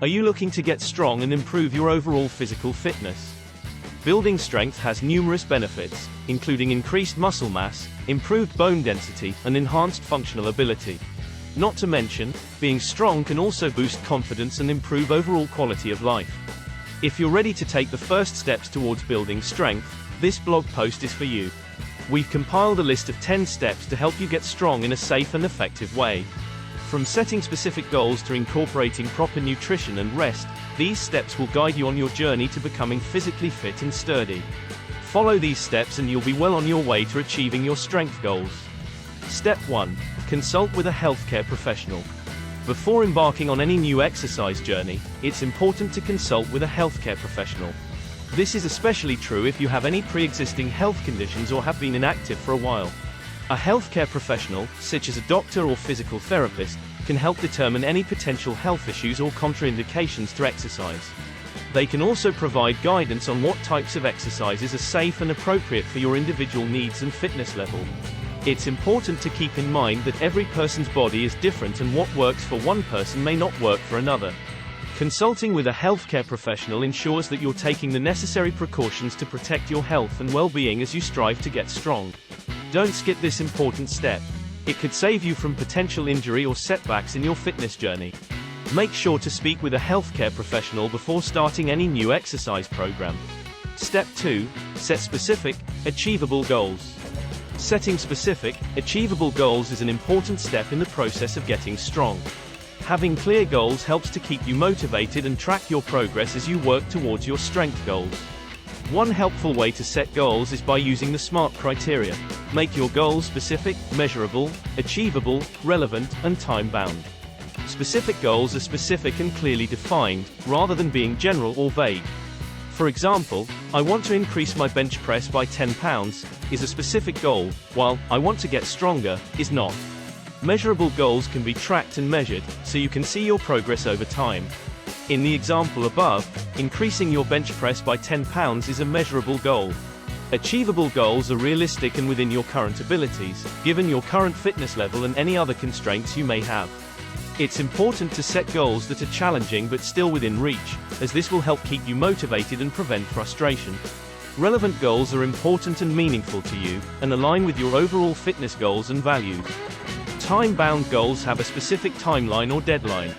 Are you looking to get strong and improve your overall physical fitness? Building strength has numerous benefits, including increased muscle mass, improved bone density, and enhanced functional ability. Not to mention, being strong can also boost confidence and improve overall quality of life. If you're ready to take the first steps towards building strength, this blog post is for you. We've compiled a list of 10 steps to help you get strong in a safe and effective way. From setting specific goals to incorporating proper nutrition and rest, these steps will guide you on your journey to becoming physically fit and sturdy. Follow these steps and you'll be well on your way to achieving your strength goals. Step 1. Consult with a healthcare professional. Before embarking on any new exercise journey, it's important to consult with a healthcare professional. This is especially true if you have any pre-existing health conditions or have been inactive for a while. A healthcare professional, such as a doctor or physical therapist, can help determine any potential health issues or contraindications to exercise. They can also provide guidance on what types of exercises are safe and appropriate for your individual needs and fitness level. It's important to keep in mind that every person's body is different and what works for one person may not work for another. Consulting with a healthcare professional ensures that you're taking the necessary precautions to protect your health and well-being as you strive to get strong. Don't skip this important step. It could save you from potential injury or setbacks in your fitness journey. Make sure to speak with a healthcare professional before starting any new exercise program. Step 2. Set specific, achievable goals. Setting specific, achievable goals is an important step in the process of getting strong. Having clear goals helps to keep you motivated and track your progress as you work towards your strength goals. One helpful way to set goals is by using the SMART criteria. Make your goals specific, measurable, achievable, relevant, and time-bound. Specific goals are specific and clearly defined, rather than being general or vague. For example, I want to increase my bench press by 10 pounds, is a specific goal, while I want to get stronger, is not. Measurable goals can be tracked and measured, so you can see your progress over time. In the example above, increasing your bench press by 10 pounds is a measurable goal. Achievable goals are realistic and within your current abilities, given your current fitness level and any other constraints you may have. It's important to set goals that are challenging but still within reach, as this will help keep you motivated and prevent frustration. Relevant goals are important and meaningful to you, and align with your overall fitness goals and values. Time-bound goals have a specific timeline or deadline.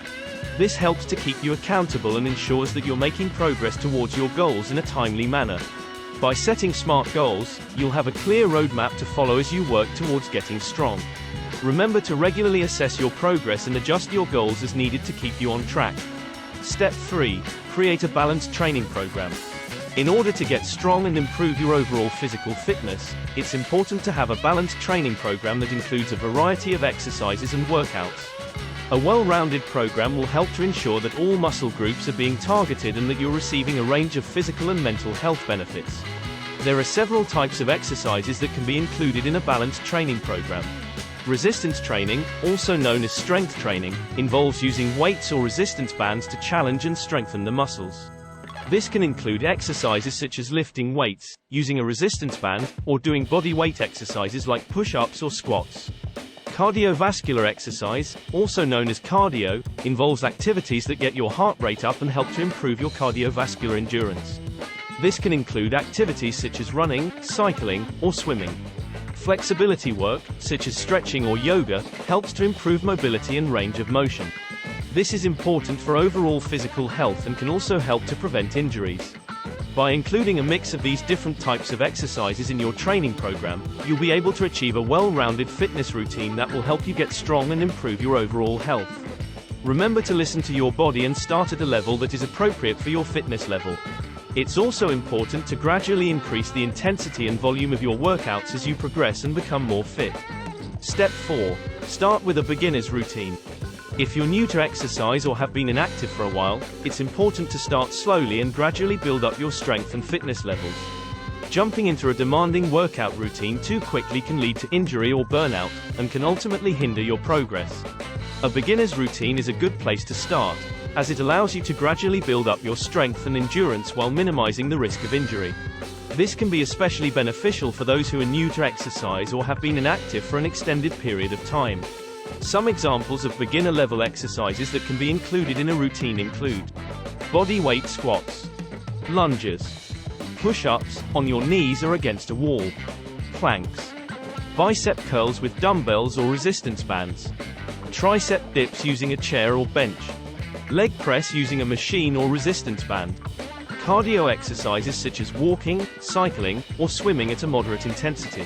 This helps to keep you accountable and ensures that you're making progress towards your goals in a timely manner. By setting SMART goals, you'll have a clear roadmap to follow as you work towards getting strong. Remember to regularly assess your progress and adjust your goals as needed to keep you on track. Step 3. Create a balanced training program. In order to get strong and improve your overall physical fitness, it's important to have a balanced training program that includes a variety of exercises and workouts. A well-rounded program will help to ensure that all muscle groups are being targeted and that you're receiving a range of physical and mental health benefits. There are several types of exercises that can be included in a balanced training program. Resistance training, also known as strength training, involves using weights or resistance bands to challenge and strengthen the muscles. This can include exercises such as lifting weights, using a resistance band, or doing body weight exercises like push-ups or squats. Cardiovascular exercise, also known as cardio, involves activities that get your heart rate up and help to improve your cardiovascular endurance. This can include activities such as running, cycling, or swimming. Flexibility work, such as stretching or yoga, helps to improve mobility and range of motion. This is important for overall physical health and can also help to prevent injuries. By including a mix of these different types of exercises in your training program, you'll be able to achieve a well-rounded fitness routine that will help you get strong and improve your overall health. Remember to listen to your body and start at a level that is appropriate for your fitness level. It's also important to gradually increase the intensity and volume of your workouts as you progress and become more fit. Step 4. Start with a beginner's routine. If you're new to exercise or have been inactive for a while, it's important to start slowly and gradually build up your strength and fitness levels. Jumping into a demanding workout routine too quickly can lead to injury or burnout, and can ultimately hinder your progress. A beginner's routine is a good place to start, as it allows you to gradually build up your strength and endurance while minimizing the risk of injury. This can be especially beneficial for those who are new to exercise or have been inactive for an extended period of time. Some examples of beginner-level exercises that can be included in a routine include body weight squats, lunges, push-ups, on your knees or against a wall, planks, bicep curls with dumbbells or resistance bands, tricep dips using a chair or bench, leg press using a machine or resistance band, cardio exercises such as walking, cycling, or swimming at a moderate intensity.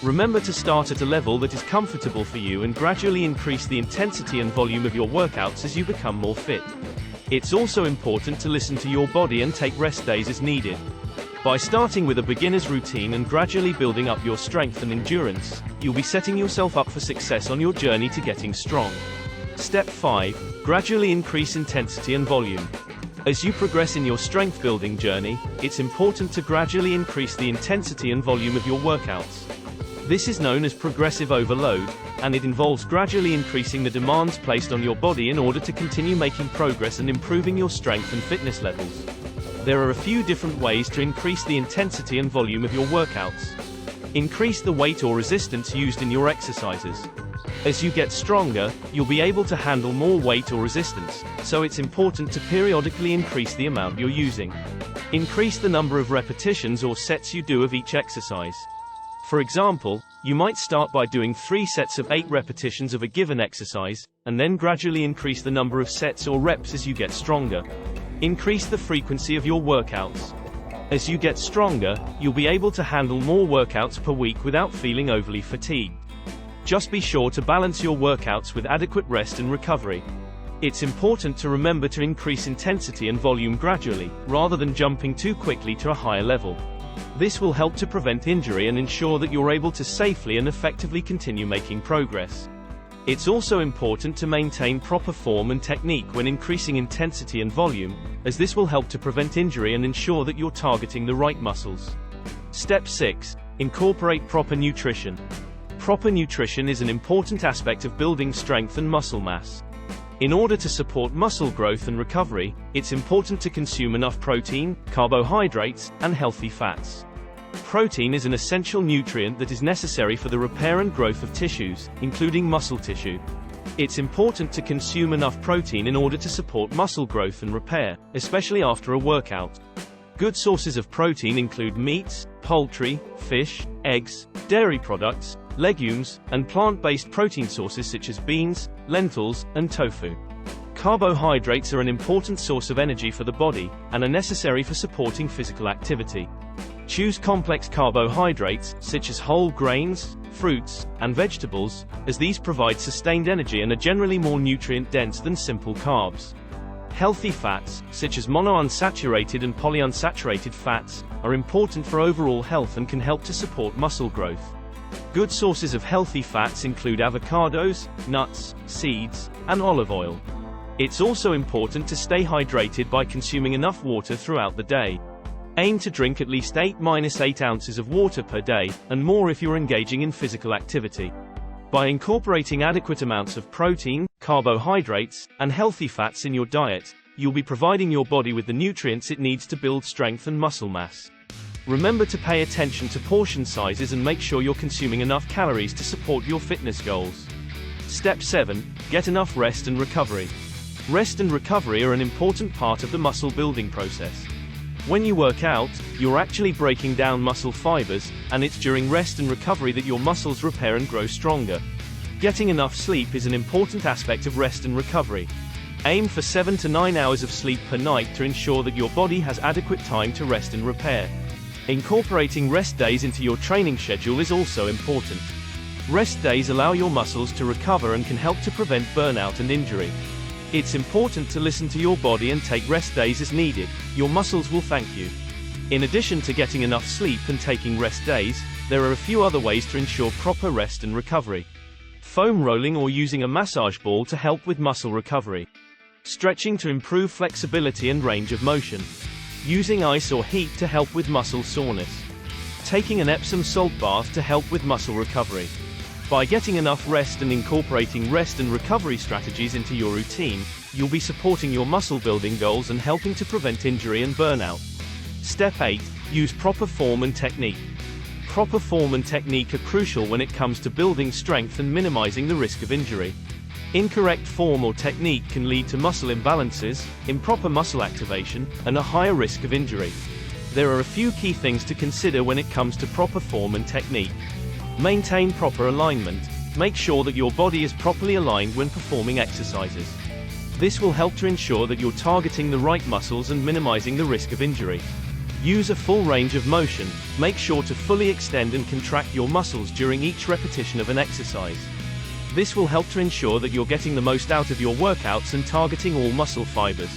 Remember to start at a level that is comfortable for you and gradually increase the intensity and volume of your workouts as you become more fit. It's also important to listen to your body and take rest days as needed. By starting with a beginner's routine and gradually building up your strength and endurance, you'll be setting yourself up for success on your journey to getting strong. Step 5. Gradually increase intensity and volume. As you progress in your strength building journey, it's important to gradually increase the intensity and volume of your workouts. This is known as progressive overload, and it involves gradually increasing the demands placed on your body in order to continue making progress and improving your strength and fitness levels. There are a few different ways to increase the intensity and volume of your workouts. Increase the weight or resistance used in your exercises. As you get stronger, you'll be able to handle more weight or resistance, so it's important to periodically increase the amount you're using. Increase the number of repetitions or sets you do of each exercise. For example, you might start by doing 3 sets of 8 repetitions of a given exercise, and then gradually increase the number of sets or reps as you get stronger. Increase the frequency of your workouts. As you get stronger, you'll be able to handle more workouts per week without feeling overly fatigued. Just be sure to balance your workouts with adequate rest and recovery. It's important to remember to increase intensity and volume gradually, rather than jumping too quickly to a higher level. This will help to prevent injury and ensure that you're able to safely and effectively continue making progress. It's also important to maintain proper form and technique when increasing intensity and volume, as this will help to prevent injury and ensure that you're targeting the right muscles. Step 6. Incorporate proper nutrition. Proper nutrition is an important aspect of building strength and muscle mass. In order to support muscle growth and recovery, it's important to consume enough protein, carbohydrates, and healthy fats. Protein is an essential nutrient that is necessary for the repair and growth of tissues, including muscle tissue. It's important to consume enough protein in order to support muscle growth and repair, especially after a workout. Good sources of protein include meats, poultry, fish, eggs, dairy products, legumes, and plant-based protein sources such as beans, lentils, and tofu. Carbohydrates are an important source of energy for the body, and are necessary for supporting physical activity. Choose complex carbohydrates, such as whole grains, fruits, and vegetables, as these provide sustained energy and are generally more nutrient-dense than simple carbs. Healthy fats, such as monounsaturated and polyunsaturated fats, are important for overall health and can help to support muscle growth. Good sources of healthy fats include avocados, nuts, seeds, and olive oil. It's also important to stay hydrated by consuming enough water throughout the day. Aim to drink at least 8–8 ounces of water per day, and more if you're engaging in physical activity. By incorporating adequate amounts of protein, carbohydrates, and healthy fats in your diet, you'll be providing your body with the nutrients it needs to build strength and muscle mass. Remember to pay attention to portion sizes and make sure you're consuming enough calories to support your fitness goals. Step 7. Get enough rest and recovery. Rest and recovery are an important part of the muscle building process. When you work out, you're actually breaking down muscle fibers, and it's during rest and recovery that your muscles repair and grow stronger. Getting enough sleep is an important aspect of rest and recovery. Aim for 7 to 9 hours of sleep per night to ensure that your body has adequate time to rest and repair. Incorporating rest days into your training schedule is also important. Rest days allow your muscles to recover and can help to prevent burnout and injury. It's important to listen to your body and take rest days as needed. Your muscles will thank you. In addition to getting enough sleep and taking rest days, there are a few other ways to ensure proper rest and recovery. Foam rolling or using a massage ball to help with muscle recovery. Stretching to improve flexibility and range of motion. Using ice or heat to help with muscle soreness. Taking an Epsom salt bath to help with muscle recovery. By getting enough rest and incorporating rest and recovery strategies into your routine, you'll be supporting your muscle building goals and helping to prevent injury and burnout. Step 8. Use proper form and technique. Proper form and technique are crucial when it comes to building strength and minimizing the risk of injury. Incorrect form or technique can lead to muscle imbalances, improper muscle activation, and a higher risk of injury. There are a few key things to consider when it comes to proper form and technique. Maintain proper alignment. Make sure that your body is properly aligned when performing exercises. This will help to ensure that you're targeting the right muscles and minimizing the risk of injury. Use a full range of motion. Make sure to fully extend and contract your muscles during each repetition of an exercise. This will help to ensure that you're getting the most out of your workouts and targeting all muscle fibers.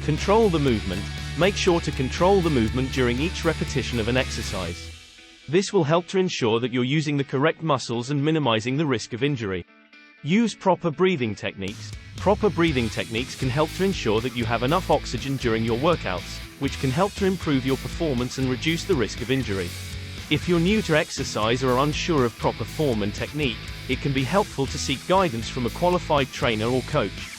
Control the movement. Make sure to control the movement during each repetition of an exercise. This will help to ensure that you're using the correct muscles and minimizing the risk of injury. Use proper breathing techniques. Proper breathing techniques can help to ensure that you have enough oxygen during your workouts, which can help to improve your performance and reduce the risk of injury. If you're new to exercise or are unsure of proper form and technique, it can be helpful to seek guidance from a qualified trainer or coach.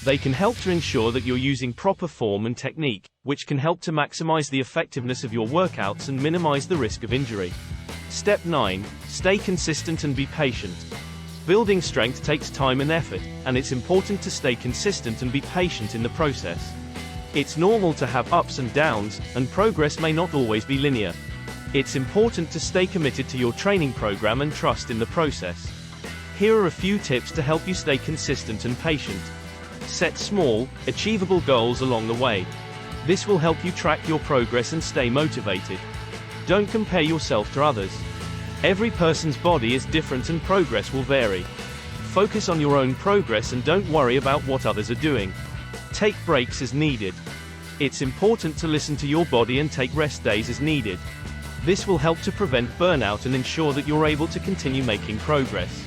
They can help to ensure that you're using proper form and technique, which can help to maximize the effectiveness of your workouts and minimize the risk of injury. Step 9. Stay consistent and be patient. Building strength takes time and effort, and it's important to stay consistent and be patient in the process. It's normal to have ups and downs, and progress may not always be linear. It's important to stay committed to your training program and trust in the process. Here are a few tips to help you stay consistent and patient. Set small, achievable goals along the way. This will help you track your progress and stay motivated. Don't compare yourself to others. Every person's body is different and progress will vary. Focus on your own progress and don't worry about what others are doing. Take breaks as needed. It's important to listen to your body and take rest days as needed. This will help to prevent burnout and ensure that you're able to continue making progress.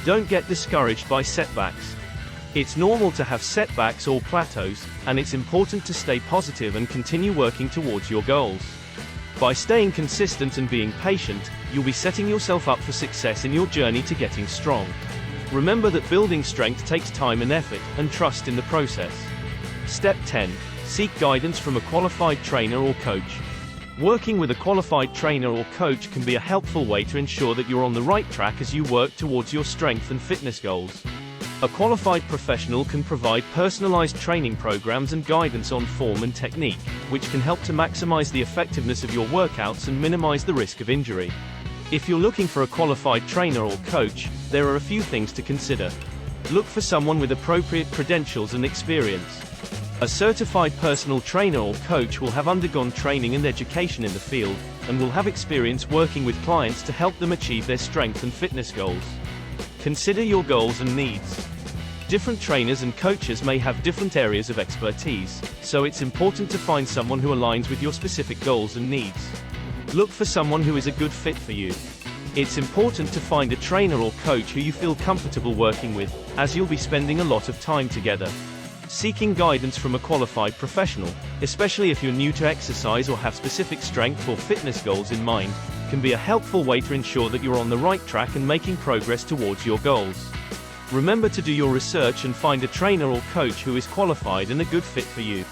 Don't get discouraged by setbacks. It's normal to have setbacks or plateaus, and it's important to stay positive and continue working towards your goals. By staying consistent and being patient, you'll be setting yourself up for success in your journey to getting strong. Remember that building strength takes time and effort, and trust in the process. Step 10. Seek guidance from a qualified trainer or coach. Working with a qualified trainer or coach can be a helpful way to ensure that you're on the right track as you work towards your strength and fitness goals. A qualified professional can provide personalized training programs and guidance on form and technique, which can help to maximize the effectiveness of your workouts and minimize the risk of injury. If you're looking for a qualified trainer or coach, there are a few things to consider. Look for someone with appropriate credentials and experience. A certified personal trainer or coach will have undergone training and education in the field, and will have experience working with clients to help them achieve their strength and fitness goals. Consider your goals and needs. Different trainers and coaches may have different areas of expertise, so it's important to find someone who aligns with your specific goals and needs. Look for someone who is a good fit for you. It's important to find a trainer or coach who you feel comfortable working with, as you'll be spending a lot of time together. Seeking guidance from a qualified professional, especially if you're new to exercise or have specific strength or fitness goals in mind, can be a helpful way to ensure that you're on the right track and making progress towards your goals. Remember to do your research and find a trainer or coach who is qualified and a good fit for you.